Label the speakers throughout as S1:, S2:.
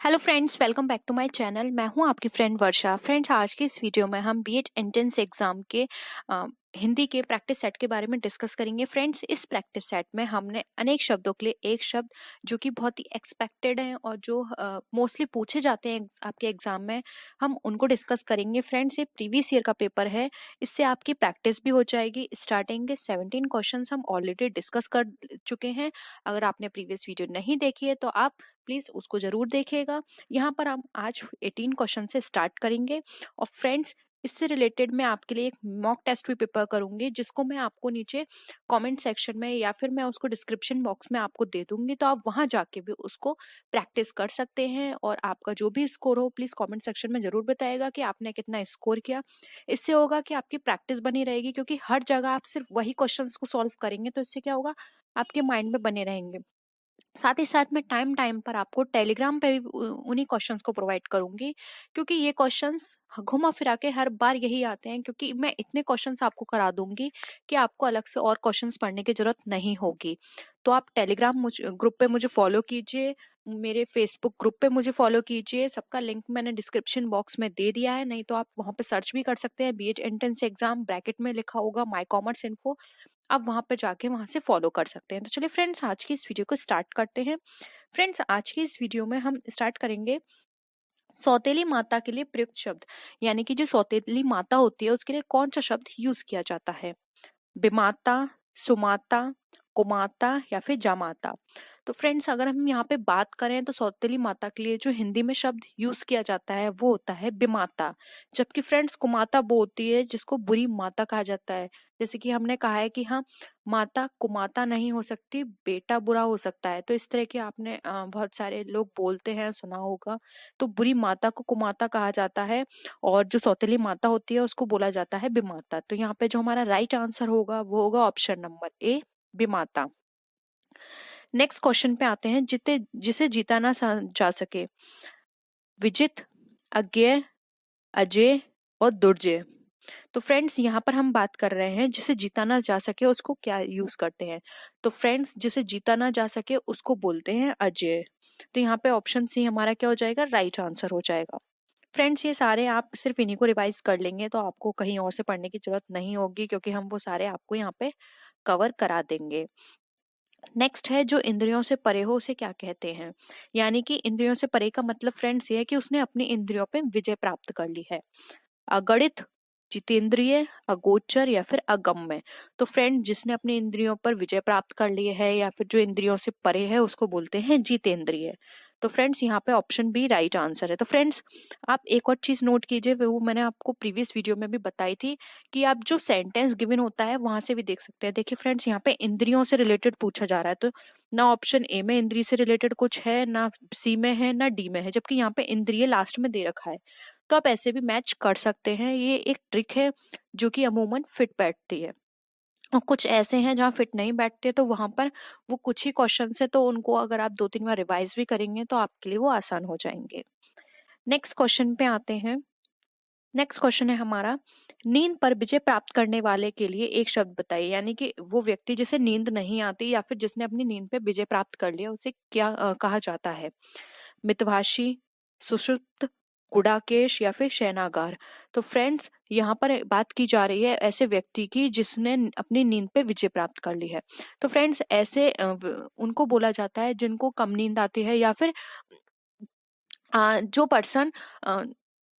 S1: Hello friends, welcome back to my channel. मैं हूं आपकी फ्रेंड वर्षा। फ्रेंड्स, आज के इस वीडियो में हम बीएड एंट्रेंस एग्जाम के हिंदी के प्रैक्टिस सेट के बारे में डिस्कस करेंगे। फ्रेंड्स, इस प्रैक्टिस सेट में हमने अनेक शब्दों के लिए एक शब्द जो कि बहुत ही एक्सपेक्टेड है और जो मोस्टली पूछे जाते हैं आपके एग्जाम में, हम उनको डिस्कस करेंगे। फ्रेंड्स, ये प्रीवियस ईयर का पेपर है, इससे आपकी प्रैक्टिस भी हो जाएगी। स्टार्टिंग के 17 क्वेश्चन हम ऑलरेडी डिस्कस कर चुके हैं। अगर आपने प्रीवियस वीडियो नहीं देखी है तो आप प्लीज उसको जरूर देखिएगा। यहाँ पर हम आज 18 क्वेश्चन से स्टार्ट करेंगे। और फ्रेंड्स, इससे रिलेटेड मैं आपके लिए एक मॉक टेस्ट भी प्रिपेयर करूंगी, जिसको मैं आपको नीचे कमेंट सेक्शन में या फिर मैं उसको डिस्क्रिप्शन बॉक्स में आपको दे दूंगी, तो आप वहां जाके भी उसको प्रैक्टिस कर सकते हैं। और आपका जो भी स्कोर हो, प्लीज कमेंट सेक्शन में जरूर बताइएगा कि आपने कितना स्कोर किया। इससे होगा कि आपकी प्रैक्टिस बनी रहेगी, क्योंकि हर जगह आप सिर्फ वही क्वेश्चन को सॉल्व करेंगे तो इससे क्या होगा, आपके माइंड में बने रहेंगे। साथ ही साथ मैं टाइम टाइम पर आपको टेलीग्राम पे भी उन्हीं क्वेश्चंस को प्रोवाइड करूंगी, क्योंकि ये क्वेश्चंस घुमा फिरा के हर बार यही आते हैं। क्योंकि मैं इतने क्वेश्चंस आपको करा दूंगी कि आपको अलग से और क्वेश्चंस पढ़ने की जरूरत नहीं होगी। तो आप टेलीग्राम ग्रुप पे मुझे फॉलो कीजिए, मेरे फेसबुक ग्रुप पे मुझे फॉलो कीजिए। सबका लिंक मैंने डिस्क्रिप्शन बॉक्स में दे दिया है, नहीं तो आप वहां पे सर्च भी कर सकते हैं। बीएड एंट्रेंस एग्जाम ब्रैकेट में लिखा होगा माई कॉमर्स इन्फो, आप वहां पर जाके वहां से फॉलो कर सकते हैं। तो चलिए फ्रेंड्स, आज की इस वीडियो को स्टार्ट करते हैं। फ्रेंड्स, आज की इस वीडियो में हम स्टार्ट करेंगे सौतेली माता के लिए प्रयुक्त शब्द, यानी कि जो सौतेली माता होती है उसके लिए कौन सा शब्द यूज किया जाता है। बिमाता, सुमाता, कुमाता या फिर जामाता। तो फ्रेंड्स, अगर हम यहाँ पे बात करें तो सौतेली माता के लिए जो हिंदी में शब्द यूज किया जाता है वो होता है बिमाता। जबकि फ्रेंड्स, कुमाता वो होती है जिसको बुरी माता कहा जाता है। जैसे कि हमने कहा है कि हाँ, माता कुमाता नहीं हो सकती, बेटा बुरा हो सकता है। तो इस तरह के आपने बहुत सारे लोग बोलते हैं, सुना होगा। तो बुरी माता को कुमाता कहा जाता है और जो सौतेली माता होती है उसको बोला जाता है बिमाता। तो यहाँ पे जो हमारा राइट आंसर होगा वो होगा ऑप्शन नंबर ए, बिमाता। नेक्स्ट क्वेश्चन पे आते हैं, जिसे जीता ना जा सके। विजित, अज्ञेय, अजय और दुर्जय। तो फ्रेंड्स, यहाँ पर हम बात कर रहे हैं जिसे जीता ना जा सके उसको क्या यूज करते हैं। तो फ्रेंड्स, जिसे जीता ना जा सके उसको बोलते हैं अजय। तो यहाँ पे ऑप्शन सी हमारा क्या हो जाएगा, राइट आंसर हो जाएगा। फ्रेंड्स, ये सारे आप सिर्फ इन्हीं को रिवाइज कर लेंगे तो आपको कहीं और से पढ़ने की जरूरत नहीं होगी, क्योंकि हम वो सारे आपको यहाँ पे कवर करा देंगे। नेक्स्ट है, जो इंद्रियों से परे हो उसे क्या कहते हैं। यानी कि इंद्रियों से परे का मतलब फ्रेंड्स ये है कि उसने अपनी इंद्रियों पे विजय प्राप्त कर ली है। अगणित, जितेंद्रिय, अगोचर या फिर अगम्य। तो फ्रेंड, जिसने अपनी इंद्रियों पर विजय प्राप्त कर ली है या फिर जो इंद्रियों से परे है उसको बोलते हैं जितेंद्रिय। तो फ्रेंड्स, यहाँ पे ऑप्शन बी राइट आंसर है। तो फ्रेंड्स, आप एक और चीज नोट कीजिए, वो मैंने आपको प्रीवियस वीडियो में भी बताई थी कि आप जो सेंटेंस गिवन होता है वहां से भी देख सकते हैं। देखिए फ्रेंड्स, यहाँ पे इंद्रियों से रिलेटेड पूछा जा रहा है, तो ना ऑप्शन ए में इंद्रिय से रिलेटेड कुछ है, ना सी में है, ना डी में है, जबकि यहाँ पे इंद्रिय लास्ट में दे रखा है। तो आप ऐसे भी मैच कर सकते हैं। ये एक ट्रिक है जो कि अमूमन फिट बैठती है, और कुछ ऐसे हैं जहाँ फिट नहीं बैठते, तो वहां पर वो कुछ ही क्वेश्चन है, तो उनको अगर आप 2-3 बार रिवाइज भी करेंगे तो आपके लिए वो आसान हो जाएंगे। नेक्स्ट क्वेश्चन पे आते हैं। नेक्स्ट क्वेश्चन है हमारा, नींद पर विजय प्राप्त करने वाले के लिए एक शब्द बताइए। यानी कि वो व्यक्ति जिसे नींद नहीं आती या फिर जिसने अपनी नींद पे विजय प्राप्त कर लिया उसे क्या कहा जाता है। मितभाषी, सुषुप्त, गुडाकेश या फिर शयनागार। तो फ्रेंड्स, यहाँ पर बात की जा रही है ऐसे व्यक्ति की जिसने अपनी नींद पे विजय प्राप्त कर ली है। तो फ्रेंड्स, ऐसे उनको बोला जाता है जिनको कम नींद आती है, या फिर जो पर्सन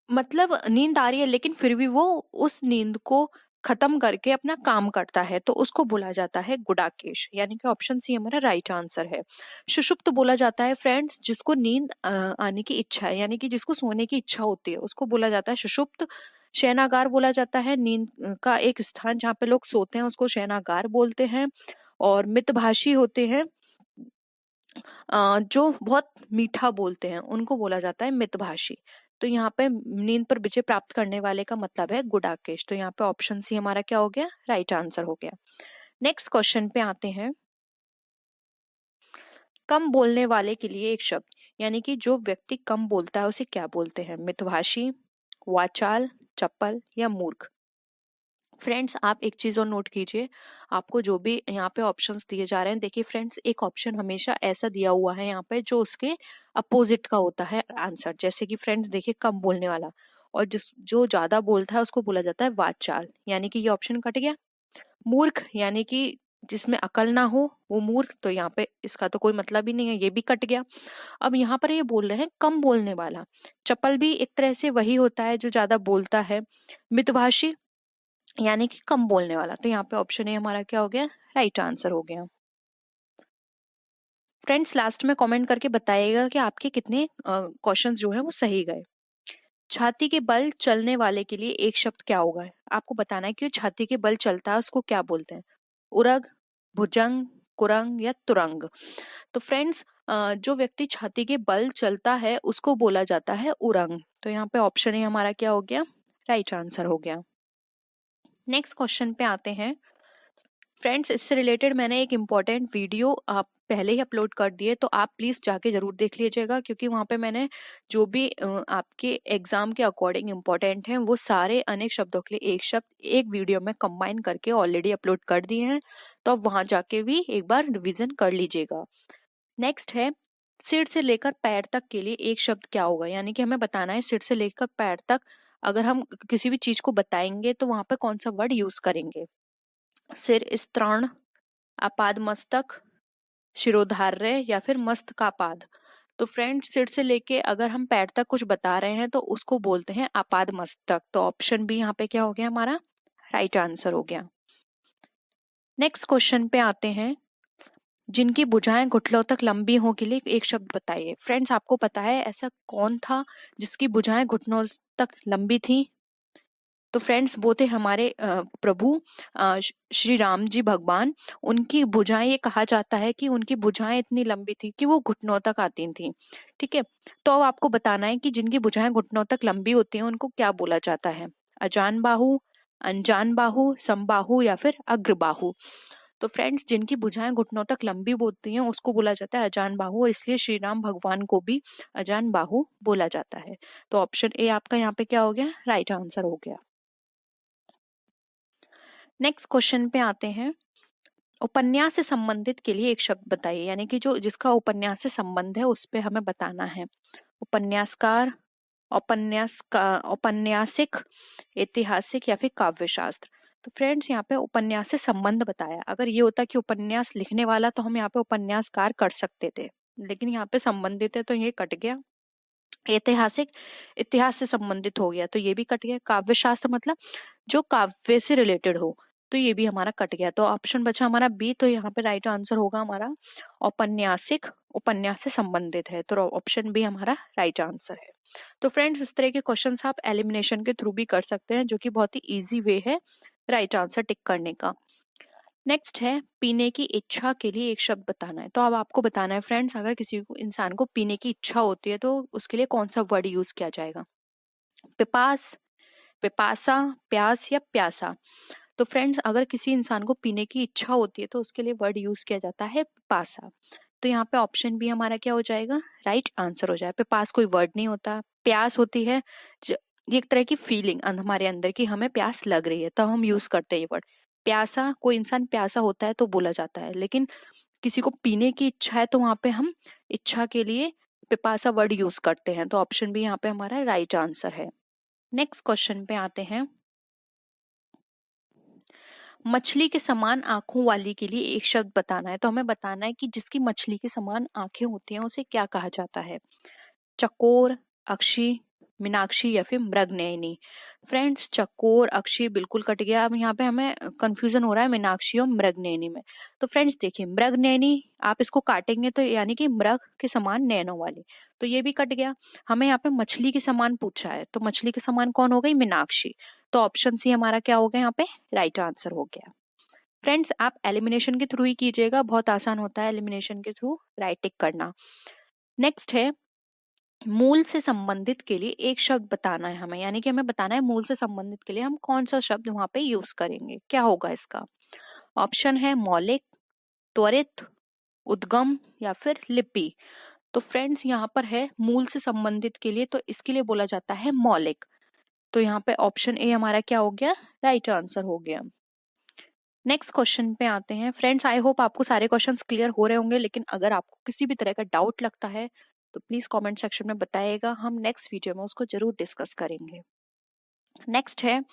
S1: मतलब नींद आ रही है लेकिन फिर भी वो उस नींद को खत्म करके अपना काम करता है, तो उसको बोला जाता है गुडाकेश। यानी कि ऑप्शन सी हमारा राइट आंसर है। सुषुप्त बोला जाता है फ्रेंड्स जिसको नींद आने की इच्छा है, यानी कि जिसको सोने की इच्छा होती है उसको बोला जाता है सुषुप्त। शयनागार बोला जाता है नींद का एक स्थान जहाँ पे लोग सोते हैं, उसको शयनागार बोलते हैं। और मितभाषी होते हैं जो बहुत मीठा बोलते हैं, उनको बोला जाता है मितभाषी। तो यहाँ पे नींद पर विजय प्राप्त करने वाले का मतलब है गुडाकेश। तो यहाँ पे ऑप्शन सी हमारा क्या हो गया, राइट आंसर हो गया। नेक्स्ट क्वेश्चन पे आते हैं, कम बोलने वाले के लिए एक शब्द। यानी कि जो व्यक्ति कम बोलता है उसे क्या बोलते हैं। मितभाषी, वाचाल, चपल या मूर्ख। फ्रेंड्स आप एक चीज़ और नोट कीजिए, आपको जो भी यहाँ पे ऑप्शंस दिए जा रहे हैं, देखिए फ्रेंड्स एक ऑप्शन हमेशा ऐसा दिया हुआ है यहाँ पे जो उसके अपोजिट का होता है आंसर। जैसे कि फ्रेंड्स देखिए कम बोलने वाला, और जिस जो ज्यादा बोलता है उसको बोला जाता है वाचाल, यानी कि ये ऑप्शन कट गया। मूर्ख यानी कि जिसमें अकल ना हो वो मूर्ख, तो यहाँ पे इसका तो कोई मतलब ही नहीं है, ये भी कट गया। अब यहाँ पर ये बोल रहे हैं कम बोलने वाला, चपल भी एक तरह से वही होता है जो ज्यादा बोलता है। मितभाषी यानी कि कम बोलने वाला, तो यहाँ पे ऑप्शन ए हमारा क्या हो गया, राइट आंसर हो गया। फ्रेंड्स लास्ट में कमेंट करके बताइएगा कि आपके कितने क्वेश्चन जो है वो सही गए। छाती के बल चलने वाले के लिए एक शब्द क्या होगा, आपको बताना है कि छाती के बल चलता है उसको क्या बोलते हैं, उरग, भुजंग, कुरंग या तुरंग। तो फ्रेंड्स जो व्यक्ति छाती के बल चलता है उसको बोला जाता है उरंग, तो यहाँ पे ऑप्शन ए हमारा क्या हो गया, राइट आंसर हो गया। नेक्स्ट क्वेश्चन पे आते हैं। फ्रेंड्स इससे रिलेटेड मैंने एक इम्पॉर्टेंट वीडियो आप पहले ही अपलोड कर दिए, तो आप प्लीज जाके जरूर देख लीजिएगा, क्योंकि वहां पे मैंने जो भी आपके एग्जाम के अकॉर्डिंग इम्पोर्टेंट हैं वो सारे अनेक शब्दों के लिए एक शब्द एक वीडियो में कंबाइन करके ऑलरेडी अपलोड कर दिए हैं, तो आप वहां जाके भी एक बार रिविजन कर लीजिएगा। नेक्स्ट है, सिर से लेकर पैर तक के लिए एक शब्द क्या होगा, यानी कि हमें बताना है सिर से लेकर पैर तक अगर हम किसी भी चीज को बताएंगे तो वहां पे कौन सा वर्ड यूज करेंगे। सिर स्तरण, आपाद मस्तक, शिरोधार्य या फिर मस्तकापाद। तो फ्रेंड्स सिर से लेके अगर हम पैर तक कुछ बता रहे हैं तो उसको बोलते हैं आपाद मस्तक, तो ऑप्शन बी यहाँ पे क्या हो गया हमारा, राइट आंसर हो गया। नेक्स्ट क्वेश्चन पे आते हैं। जिनकी भुजाएं घुटनों तक लंबी हो के लिए एक शब्द बताइए। फ्रेंड्स आपको पता है ऐसा कौन था जिसकी भुजाएं घुटनों तक लंबी थी, तो फ्रेंड्स वो थे हमारे प्रभु श्री राम जी भगवान। उनकी भुजाएं, ये कहा जाता है कि उनकी भुजाएं इतनी लंबी थी कि वो घुटनों तक आती थी। ठीक है, तो अब आपको बताना है कि जिनकी भुजाएं घुटनों तक लंबी होती हैं उनको क्या बोला जाता है, अजान बाहु, अनजान बाहु, समबाहु या फिर अग्रबाहु। तो फ्रेंड्स जिनकी भुजाएं घुटनों तक लंबी होती हैं उसको बोला जाता है अजान बाहु, और इसलिए श्री राम भगवान को भी अजान बाहु बोला जाता है। तो ऑप्शन ए आपका यहाँ पे क्या हो गया, राइट आंसर हो गया। नेक्स्ट क्वेश्चन पे आते हैं। उपन्यास से संबंधित के लिए एक शब्द बताइए, यानी कि जो जिसका उपन्यास से संबंध है उस पे हमें बताना है। उपन्यासकार, औपन्यासिक, ऐतिहासिक या फिर काव्य शास्त्र। तो फ्रेंड्स यहाँ पे उपन्यास से संबंध बताया, अगर ये होता कि उपन्यास लिखने वाला तो हम यहाँ पे उपन्यासकार कर सकते थे, लेकिन यहाँ पे संबंधित है तो ये कट गया। ऐतिहासिक, इतिहास से संबंधित हो गया तो ये भी कट गया। काव्य शास्त्र मतलब जो काव्य से रिलेटेड हो, तो ये भी हमारा कट गया। तो ऑप्शन बचा हमारा बी, तो यहाँ पे राइट आंसर होगा हमारा औपन्यासिक, उपन्यास से संबंधित है, तो ऑप्शन बी हमारा राइट आंसर है। तो फ्रेंड्स इस तरह के क्वेश्चंस आप एलिमिनेशन के थ्रू भी कर सकते हैं, जो कि बहुत ही इजी वे है राइट आंसर टिक करने का। नेक्स्ट है, पीने की इच्छा के लिए एक शब्द बताना है। तो अब आपको बताना है फ्रेंड्स, अगर किसी को इंसान को पीने की इच्छा होती है तो उसके लिए कौन सा वर्ड यूज किया जाएगा, पिपास, पिपासा, प्यास या प्यासा। तो फ्रेंड्स अगर किसी इंसान को पीने की इच्छा होती है तो उसके लिए वर्ड यूज किया जाता है पिपासा। तो यहाँ पे ऑप्शन बी हमारा क्या हो जाएगा, राइट आंसर हो जाएगा। पिपास कोई वर्ड नहीं होता, प्यास होती है ये एक तरह की फीलिंग हमारे अंदर की हमें प्यास लग रही है, तो हम यूज करते हैं ये वर्ड। प्यासा, कोई इंसान प्यासा होता है तो बोला जाता है, लेकिन किसी को पीने की इच्छा है तो वहां पे हम इच्छा के लिए पिपासा वर्ड यूज करते हैं, तो ऑप्शन बी यहाँ पे हमारा राइट आंसर है। नेक्स्ट क्वेश्चन पे आते हैं। मछली के समान आंखों वाली के लिए एक शब्द बताना है, तो हमें बताना है कि जिसकी मछली के समान आंखें होती हैं उसे क्या कहा जाता है, चकोर, अक्षी, मीनाक्षी या फिर मृगनयनी। फ्रेंड्स चकोर, अक्षी बिल्कुल कट गया। अब यहाँ पे हमें कंफ्यूजन हो रहा है मीनाक्षी और मृगनयनी में। तो फ्रेंड्स देखिए मृगनयनी आप इसको काटेंगे तो यानी कि मृग के समान नैनों वाली, तो ये भी कट गया। हमें यहाँ पे मछली के समान पूछा है, तो मछली के समान कौन हो गई, मीनाक्षी। तो ऑप्शन सी हमारा क्या हो गया यहाँ पे, राइट आंसर हो गया। फ्रेंड्स आप एलिमिनेशन के थ्रू ही कीजिएगा, बहुत आसान होता है एलिमिनेशन के थ्रू राइट टिक करना। नेक्स्ट है, मूल से संबंधित के लिए एक शब्द बताना है हमें, यानी कि हमें बताना है मूल से संबंधित के लिए हम कौन सा शब्द वहां पे यूज करेंगे, क्या होगा इसका। ऑप्शन है मौलिक, त्वरित, उद्गम या फिर लिपि। तो फ्रेंड्स यहाँ पर है मूल से संबंधित के लिए, तो इसके लिए बोला जाता है मौलिक। तो यहाँ पे ऑप्शन ए हमारा क्या हो गया, राइट आंसर हो गया। नेक्स्ट क्वेश्चन पे आते हैं। फ्रेंड्स आई होप आपको सारे क्वेश्चंस क्लियर हो रहे होंगे, लेकिन अगर आपको किसी भी तरह का डाउट लगता है तो प्लीज कमेंट सेक्शन में बताइएगा, हम नेक्स्ट वीडियो में उसको जरूर डिस्कस करेंगे। नेक्स्ट है,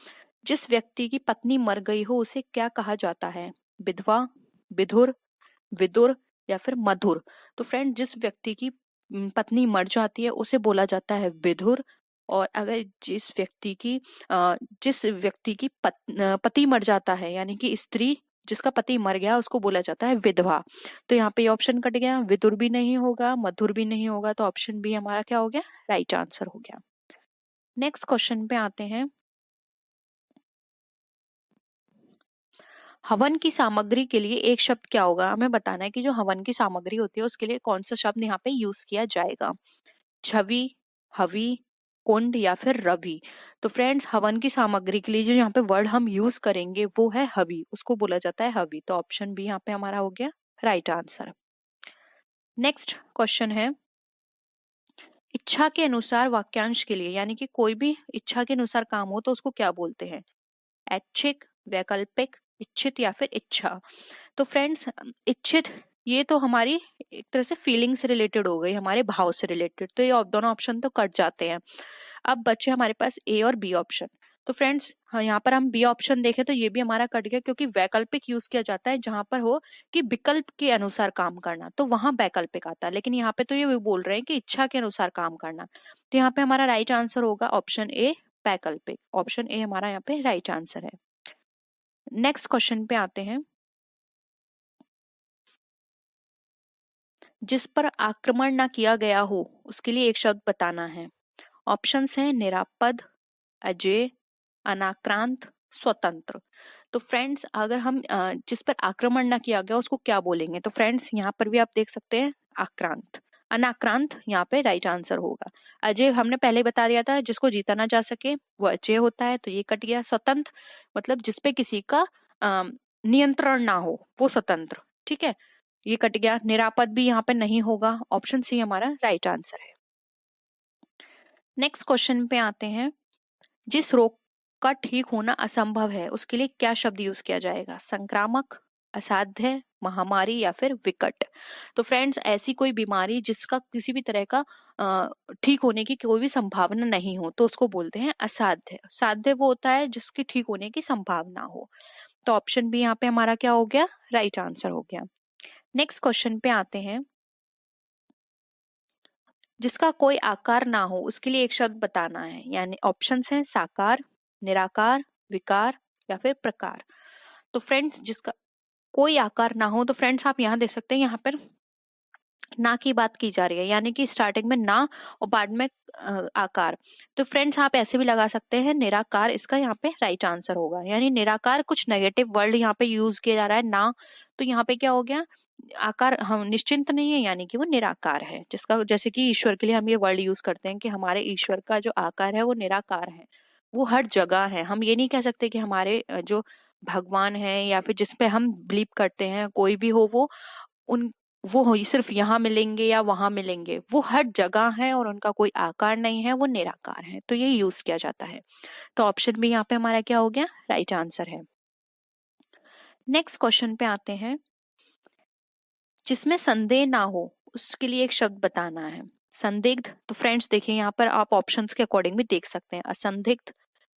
S1: जिस व्यक्ति की पत्नी मर गई हो उसे क्या कहा जाता है, विधवा, विधुर, विदुर या फिर मधुर। तो फ्रेंड जिस व्यक्ति की पत्नी मर जाती है उसे बोला जाता है विधुर, और अगर जिस व्यक्ति की पति मर जाता है यानी कि स्त्री जिसका पति मर गया उसको बोला जाता है विधवा। तो यहाँ पे ऑप्शन कट गया, विदुर भी नहीं होगा, मधुर भी नहीं होगा, तो ऑप्शन बी हमारा क्या हो गया, राइट आंसर हो गया। नेक्स्ट क्वेश्चन पे आते हैं। हवन की सामग्री के लिए एक शब्द क्या होगा, हमें बताना है कि जो हवन की सामग्री होती है उसके लिए कौन सा शब्द यहाँ पे यूज किया जाएगा, छवि, हवि, कुंड या फिर रवि। तो फ्रेंड्स हवन की सामग्री के लिए जो यहाँ पे वर्ड हम यूज करेंगे वो है हवि, उसको बोला जाता है हवि। तो ऑप्शन बी यहाँ पे हमारा हो गया राइट आंसर। नेक्स्ट क्वेश्चन है, इच्छा के अनुसार वाक्यांश के लिए यानी कि कोई भी इच्छा के अनुसार काम हो तो उसको क्या बोलते हैं, ऐच्छिक, वैकल्पिक, इच्छित या फिर इच्छा। तो फ्रेंड्स इच्छित ये तो हमारी एक तरह से फीलिंग से रिलेटेड हो गई, हमारे भाव से रिलेटेड, तो ये दोनों ऑप्शन तो कट जाते हैं। अब बचे हमारे पास ए और बी ऑप्शन। तो फ्रेंड्स हाँ, यहाँ पर हम बी ऑप्शन देखें तो ये भी हमारा कट गया, क्योंकि वैकल्पिक यूज किया जाता है जहां पर हो कि विकल्प के अनुसार काम करना, तो वहां वैकल्पिक आता है, लेकिन यहाँ पे तो ये बोल रहे हैं कि इच्छा के अनुसार काम करना। तो यहाँ पे हमारा राइट आंसर होगा ऑप्शन ए वैकल्पिक, ऑप्शन ए हमारा यहाँ पे राइट आंसर है। नेक्स्ट क्वेश्चन पे आते हैं, जिस पर आक्रमण ना किया गया हो उसके लिए एक शब्द बताना है। ऑप्शंस हैं निरापद, अजेय, अनाक्रांत, स्वतंत्र। तो फ्रेंड्स अगर हम जिस पर आक्रमण ना किया गया उसको क्या बोलेंगे, तो फ्रेंड्स यहाँ पर भी आप देख सकते हैं आक्रांत, अनाक्रांत यहाँ पे राइट आंसर होगा। अजय हमने पहले बता दिया था, जिसको जीता ना जा सके वो अजय होता है, तो ये कट गया। स्वतंत्र मतलब जिसपे किसी का नियंत्रण ना हो वो स्वतंत्र, ठीक है, ये कट गया। निरापद भी यहाँ पे नहीं होगा, ऑप्शन सी हमारा राइट आंसर है। नेक्स्ट क्वेश्चन पे आते हैं, जिस रोग का ठीक होना असंभव है उसके लिए क्या शब्द यूज किया जाएगा, संक्रामक, असाध्य, महामारी या फिर विकट। तो फ्रेंड्स ऐसी कोई बीमारी जिसका किसी भी तरह का ठीक होने की कोई भी संभावना नहीं हो तो उसको बोलते हैं असाध्य। साध्य वो होता है जिसकी ठीक होने की संभावना हो। तो ऑप्शन बी यहाँ पे हमारा क्या हो गया, राइट आंसर हो गया। नेक्स्ट क्वेश्चन पे आते हैं, जिसका कोई आकार ना हो उसके लिए एक शब्द बताना है, यानी ऑप्शंस हैं साकार, निराकार, विकार या फिर प्रकार। तो फ्रेंड्स जिसका कोई आकार ना हो, तो फ्रेंड्स आप यहाँ देख सकते हैं, यहाँ पर ना की बात की जा रही है, यानी कि स्टार्टिंग में ना और बाद में आकार। तो फ्रेंड्स आप ऐसे भी लगा सकते हैं निराकार, इसका यहाँ पे राइट आंसर होगा, यानी निराकार कुछ नेगेटिव वर्ड यहाँ पे यूज किया जा रहा है ना, तो यहाँ पे क्या हो गया, आकार हम निश्चिंत नहीं है यानी कि वो निराकार है। जिसका जैसे कि ईश्वर के लिए हम ये वर्ड यूज करते हैं कि हमारे ईश्वर का जो आकार है वो निराकार है, वो हर जगह है। हम ये नहीं कह सकते कि हमारे जो भगवान है या फिर जिसपे हम बिलीव करते हैं कोई भी हो वो सिर्फ यहाँ मिलेंगे या वहां मिलेंगे, वो हर जगह है और उनका कोई आकार नहीं है, वो निराकार है, तो ये यूज किया जाता है। तो ऑप्शन बी यहाँ पे हमारा क्या हो गया, राइट आंसर है। नेक्स्ट क्वेश्चन पे आते हैं, जिसमें संदेह ना हो उसके लिए एक शब्द बताना है। संदिग्ध, तो फ्रेंड्स देखिए यहाँ पर आप ऑप्शंस के अकॉर्डिंग भी देख सकते हैं, असंदिग्ध,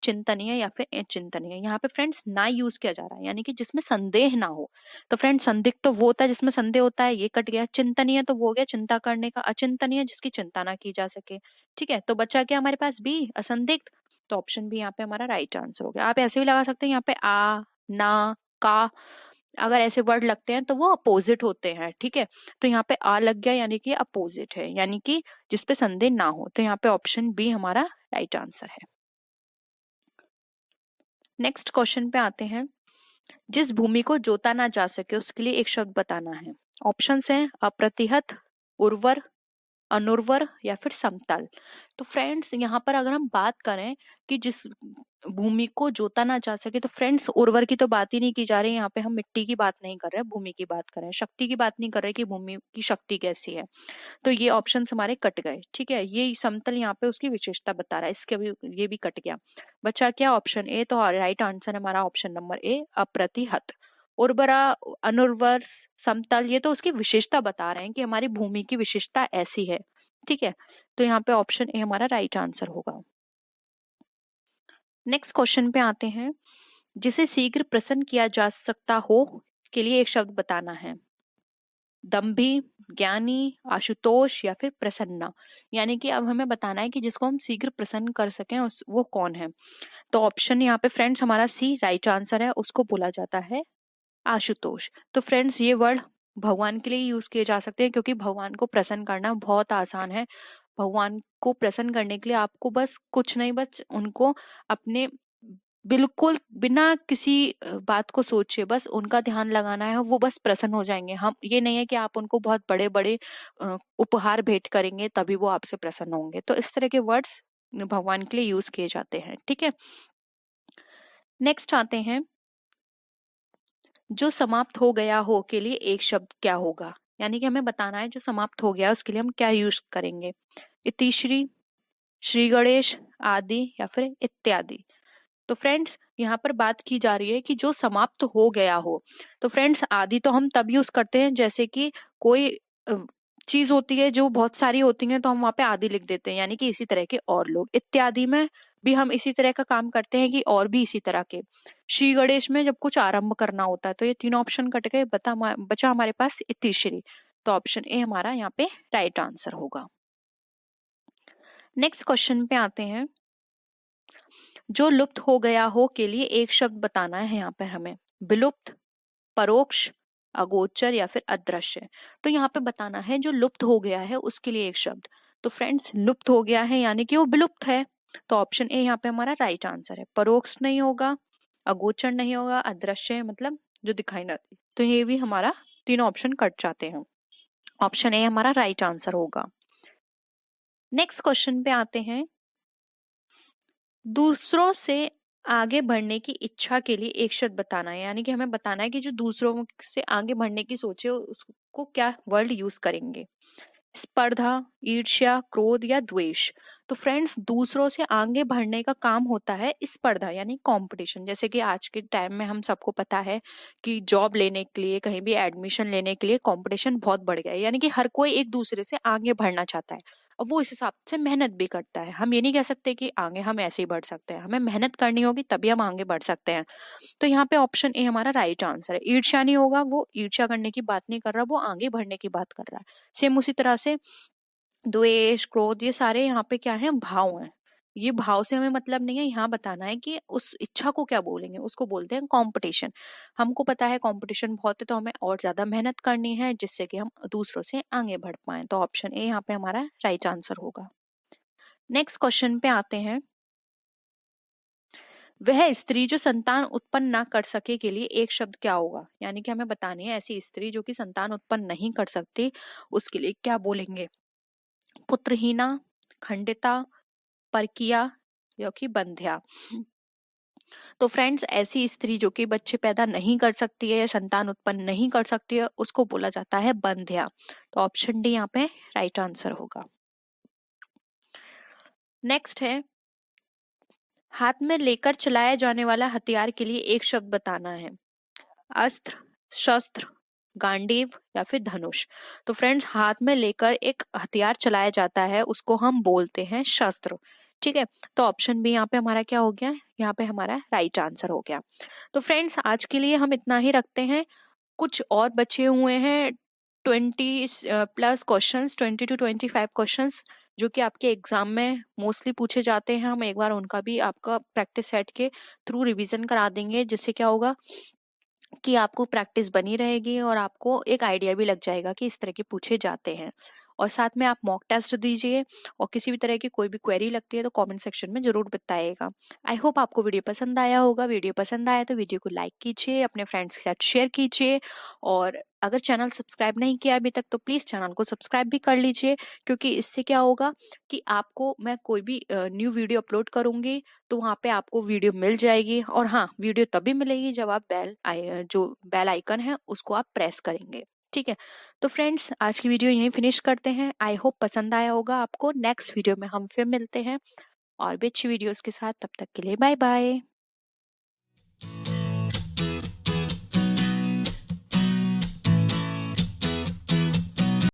S1: चिंतनीय या फिर अचिंतनीय। यहाँ पे फ्रेंड्स ना यूज किया जा रहा है, यानी कि जिसमें संदेह ना हो। तो फ्रेंड्स संदिग्ध तो वो होता है जिसमें संदेह होता है, ये कट गया। चिंतनीय तो वो हो गया चिंता करने का, अचिंतनीय जिसकी चिंता ना की जा सके, ठीक है। तो बचा क्या हमारे पास बी, असंदिग्ध। तो ऑप्शन बी यहाँ पे हमारा राइट आंसर हो गया। आप ऐसे भी लगा सकते हैं, यहाँ पे आ, ना, का, अगर ऐसे वर्ड लगते हैं तो वो अपोजिट होते हैं, ठीक है। तो यहाँ पे आ लग गया यानी कि अपोजिट है, यानी कि जिसपे संदेह ना हो, तो यहाँ पे ऑप्शन बी हमारा राइट आंसर है। नेक्स्ट क्वेश्चन पे आते हैं, जिस भूमि को जोता ना जा सके उसके लिए एक शब्द बताना है। ऑप्शंस हैं अप्रतिहत, उर्वर, अनुर्वर या फिर समतल। तो फ्रेंड्स यहाँ पर अगर हम बात करें कि जिस भूमि को जोता ना जा सके, तो फ्रेंड्स उर्वर की तो बात ही नहीं की जा रही। यहाँ पे हम मिट्टी की बात नहीं कर रहे, भूमि की बात कर रहे हैं, शक्ति की बात नहीं कर रहे कि भूमि की शक्ति कैसी है। तो ये ऑप्शंस हमारे कट गए। ठीक है, ये समतल यहाँ पे उसकी विशेषता बता रहा है, इसके भी ये भी कट गया। बचा क्या? Option A. तो राइट आंसर हमारा ऑप्शन नंबर ए, अप्रतिहत। उर्वरा, अनुर्वर, समतल, ये तो उसकी विशेषता बता रहे हैं कि हमारी भूमि की विशेषता ऐसी है। ठीक है, तो यहाँ पे ऑप्शन ए हमारा राइट आंसर होगा। नेक्स्ट क्वेश्चन पे आते हैं। जिसे शीघ्र प्रसन्न किया जा सकता हो के लिए एक शब्द बताना है। दम्भी, ज्ञानी, आशुतोष या फिर प्रसन्ना। यानी कि अब हमें बताना है कि जिसको हम शीघ्र प्रसन्न कर सकें वो कौन है। तो ऑप्शन यहाँ पे फ्रेंड्स हमारा सी राइट आंसर है, उसको बोला जाता है आशुतोष। तो फ्रेंड्स ये वर्ड भगवान के लिए यूज किए जा सकते हैं, क्योंकि भगवान को प्रसन्न करना बहुत आसान है। भगवान को प्रसन्न करने के लिए आपको बस कुछ नहीं, बस उनको अपने बिल्कुल बिना किसी बात को सोचे बस उनका ध्यान लगाना है, वो बस प्रसन्न हो जाएंगे। हम ये नहीं है कि आप उनको बहुत बड़े बड़े उपहार भेंट करेंगे तभी वो आपसे प्रसन्न होंगे। तो इस तरह के वर्ड्स भगवान के लिए यूज किए जाते हैं। ठीक है, नेक्स्ट आते हैं। जो समाप्त हो गया हो के लिए एक शब्द क्या होगा। यानी कि हमें बताना है जो समाप्त हो गया उसके लिए हम क्या यूज करेंगे। इतिश्री, श्री गणेश, आदि या फिर इत्यादि। तो फ्रेंड्स यहाँ पर बात की जा रही है कि जो समाप्त हो गया हो। तो फ्रेंड्स आदि तो हम तब यूज करते हैं जैसे कि कोई चीज होती है जो बहुत सारी होती है, तो हम वहां पे आदि लिख देते हैं, यानी कि इसी तरह के और लोग। इत्यादि में भी हम इसी तरह का काम करते हैं कि और भी इसी तरह के। श्री गणेश में जब कुछ आरंभ करना होता है। तो ये तीनों ऑप्शन कट गए, बचा हमारे पास इतिश्री। तो ऑप्शन ए हमारा यहाँ पे राइट आंसर होगा। नेक्स्ट क्वेश्चन पे आते हैं। जो लुप्त हो गया हो के लिए एक शब्द बताना है यहाँ पर हमें। विलुप्त, परोक्ष, अगोचर या फिर अदृश्य। तो यहाँ पे बताना है जो लुप्त हो गया है उसके लिए एक शब्द। तो फ्रेंड्स लुप्त हो गया है यानी कि वो विलुप्त है, तो ऑप्शन ए यहाँ पे हमारा राइट आंसर है। परोक्ष नहीं होगा, अगोचर नहीं होगा, अदृश्य मतलब जो दिखाई न दे। तो ये भी हमारा तीनों ऑप्शन कट जाते हैं। ऑप्शन ए हमारा राइट आंसर होगा। नेक्स्ट क्वेश्चन पे आते हैं। दूसरों से आगे बढ़ने की इच्छा के लिए एक शब्द बताना है। यानी कि हमें बताना है कि जो दूसरों से आगे बढ़ने की सोचे उसको क्या वर्ड यूज करेंगे। स्पर्धा, ईर्ष्या, क्रोध या द्वेष। तो फ्रेंड्स दूसरों से आगे बढ़ने का काम होता है स्पर्धा यानी कंपटीशन। जैसे कि आज के टाइम में हम सबको पता है कि जॉब लेने के लिए, कहीं भी एडमिशन लेने के लिए कंपटीशन बहुत बढ़ गया है। यानी कि हर कोई एक दूसरे से आगे बढ़ना चाहता है और वो इस हिसाब से मेहनत भी करता है। हम ये नहीं कह सकते कि आगे हम ऐसे ही बढ़ सकते हैं, हमें मेहनत करनी होगी तभी हम आगे बढ़ सकते हैं। तो यहाँ पे ऑप्शन ए हमारा राइट आंसर है। ईर्ष्या नहीं होगा, वो ईर्ष्या करने की बात नहीं कर रहा, वो आगे बढ़ने की बात कर रहा है। सेम उसी तरह से द्वेष, क्रोध, ये सारे यहाँ पे क्या है, भाव हैं। ये भाव से हमें मतलब नहीं है, यहाँ बताना है कि उस इच्छा को क्या बोलेंगे, उसको बोलते हैं कंपटीशन। हमको पता है कंपटीशन बहुत है तो हमें और ज्यादा मेहनत करनी है जिससे कि हम दूसरों से आगे बढ़ पाए। तो ऑप्शन ए यहाँ पे हमारा राइट आंसर होगा। नेक्स्ट क्वेश्चन पे आते हैं। वह स्त्री जो संतान उत्पन्न ना कर सके के लिए एक शब्द क्या होगा। यानी कि हमें बतानी है ऐसी स्त्री जो कि संतान उत्पन्न नहीं कर सकती उसके लिए क्या बोलेंगे। पुत्रहीना, खंडिता, परकिया या कि बंध्या। तो फ्रेंड्स ऐसी स्त्री जो कि बच्चे पैदा नहीं कर सकती है, संतान उत्पन्न नहीं कर सकती है, उसको बोला जाता है बंध्या। तो ऑप्शन डी यहाँ पे राइट आंसर होगा। नेक्स्ट है। हाथ में लेकर चलाया जाने वाला हथियार के लिए एक शब्द बताना है। अस्त्र, शस्त्र, गांडीव या फिर धनुष। तो फ्रेंड्स हाथ में लेकर एक हथियार चलाया जाता है उसको हम बोलते हैं शस्त्र। ठीक है, तो ऑप्शन बी यहाँ पे हमारा क्या हो गया, यहाँ पे हमारा राइट आंसर हो गया। तो फ्रेंड्स आज के लिए हम इतना ही रखते हैं। कुछ और बचे हुए हैं 20+ क्वेश्चंस, 20 to 25 क्वेश्चंस जो कि आपके एग्जाम में मोस्टली पूछे जाते हैं। हम एक बार उनका भी आपका प्रैक्टिस सेट के थ्रू रिवीजन करा देंगे, जिससे क्या होगा कि आपको प्रैक्टिस बनी रहेगी और आपको एक आइडिया भी लग जाएगा कि इस तरह के पूछे जाते हैं। और साथ में आप मॉक टेस्ट दीजिए और किसी भी तरह की कोई भी क्वेरी लगती है तो कमेंट सेक्शन में जरूर बताइएगा। आई होप आपको वीडियो पसंद आया होगा। वीडियो पसंद आया तो वीडियो को लाइक कीजिए, अपने फ्रेंड्स के साथ शेयर कीजिए और अगर चैनल सब्सक्राइब नहीं किया अभी तक तो प्लीज़ चैनल को सब्सक्राइब भी कर लीजिए, क्योंकि इससे क्या होगा कि आपको मैं कोई भी न्यू वीडियो अपलोड करूँगी तो वहाँ पे आपको वीडियो मिल जाएगी। और हाँ, वीडियो तभी मिलेगी जब आप जो बेल आइकन है उसको आप प्रेस करेंगे। ठीक है, तो फ्रेंड्स आज की वीडियो यहीं फिनिश करते हैं। आई होप पसंद आया होगा आपको। नेक्स्ट वीडियो में हम फिर मिलते हैं और भी अच्छी वीडियोस के साथ। तब तक के लिए बाय बाय।